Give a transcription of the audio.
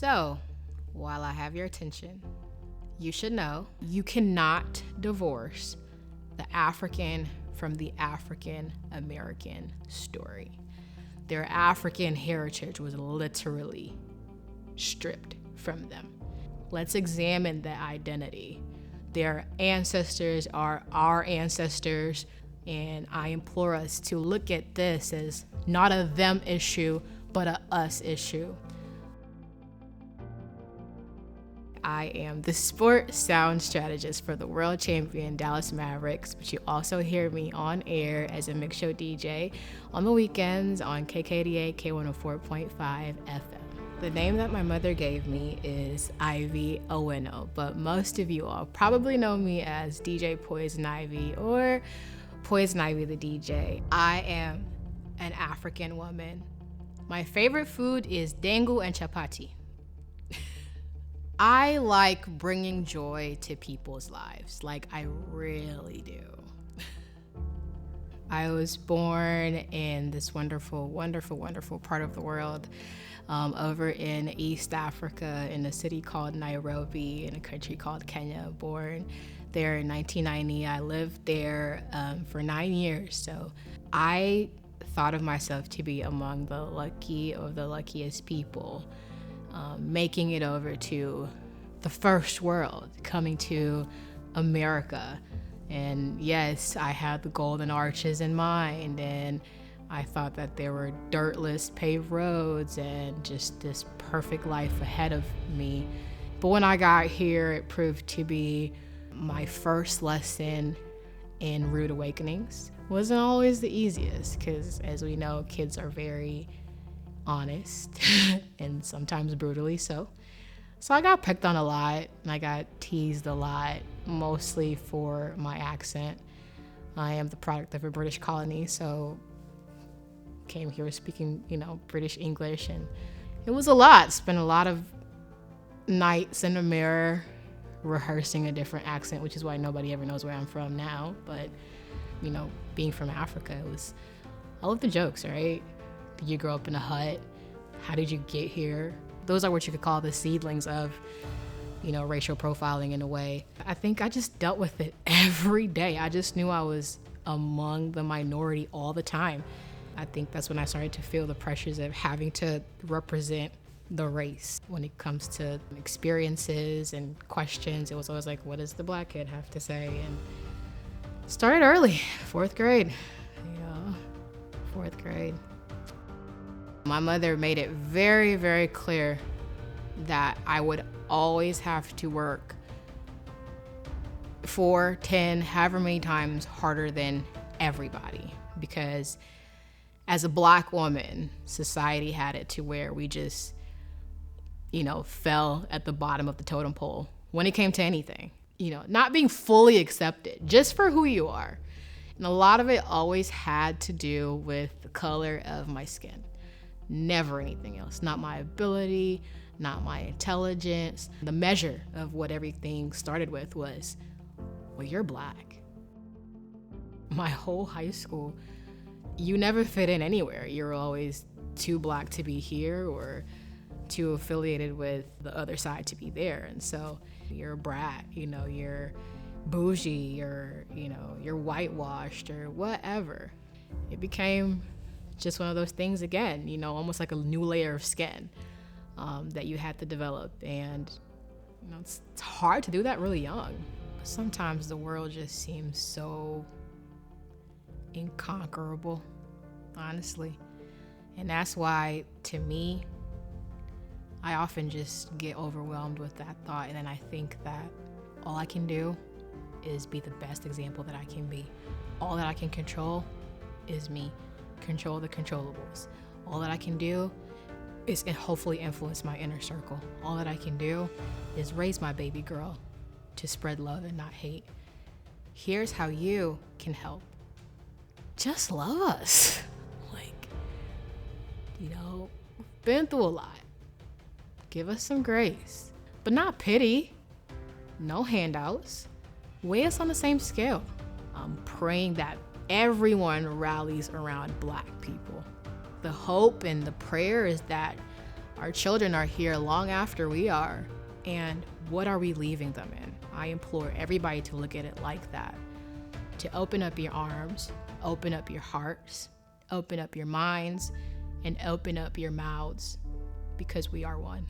So, while I have your attention, you should know you cannot divorce the African from the African American story. Their African heritage was literally stripped from them. Let's examine that identity. Their ancestors are our ancestors, and I implore us to look at this as not a them issue, but a us issue. I am the sport sound strategist for the world champion Dallas Mavericks, but you also hear me on air as a mix show DJ on the weekends on KKDA K104.5 FM. The name that my mother gave me is Ivy Oweno, but most of you all probably know me as DJ Poizon Ivy or Poizon Ivy the DJ. I am an African woman. My favorite food is dengu and chapati. I like bringing joy to people's lives, like I really do. I was born in this wonderful, wonderful, wonderful part of the world, over in East Africa in a city called Nairobi in a country called Kenya. Born there in 1990. I lived there for 9 years. So I thought of myself to be among the lucky or the luckiest people. Making it over to the first world, coming to America. And yes, I had the golden arches in mind, and I thought that there were dirtless paved roads and just this perfect life ahead of me. But when I got here, it proved to be my first lesson in rude awakenings. Wasn't always the easiest, because as we know, kids are very honest and sometimes brutally so. So I got picked on a lot and I got teased a lot, mostly for my accent. I am the product of a British colony, so came here speaking, British English, and it was a lot. Spent a lot of nights in the mirror rehearsing a different accent, which is why nobody ever knows where I'm from now. But, being from Africa, it was all of the jokes, right? Did you grow up in a hut? How did you get here? Those are what you could call the seedlings of, racial profiling in a way. I think I just dealt with it every day. I just knew I was among the minority all the time. I think that's when I started to feel the pressures of having to represent the race. When it comes to experiences and questions, it was always like, what does the black kid have to say? And started early, 4th grade. Yeah, 4th grade. My mother made it very, very clear that I would always have to work 4, 10, however many times harder than everybody, because as a black woman, society had it to where we just, fell at the bottom of the totem pole when it came to anything, not being fully accepted just for who you are. And a lot of it always had to do with the color of my skin. Never anything else. Not my ability, not my intelligence. The measure of what everything started with was, well, you're black. My whole high school, you never fit in anywhere. You're always too black to be here or too affiliated with the other side to be there. And so you're a brat, you're bougie, you're whitewashed or whatever. It became just one of those things again, almost like a new layer of skin that you had to develop. And it's hard to do that really young. Sometimes the world just seems so inconquerable, honestly. And that's why, to me, I often just get overwhelmed with that thought, and then I think that all I can do is be the best example that I can be. All that I can control is me. Control the controllables. All that I can do is hopefully influence my inner circle. All that I can do is raise my baby girl to spread love and not hate. Here's how you can help. Just love us. Been through a lot. Give us some grace, but not pity. No handouts. Weigh us on the same scale. I'm praying that everyone rallies around black people. The hope and the prayer is that Our children are here long after we are. And what are we leaving them in? I implore everybody to look at it like that. To open up your arms, open up your hearts, open up your minds, and open up your mouths, because we are one.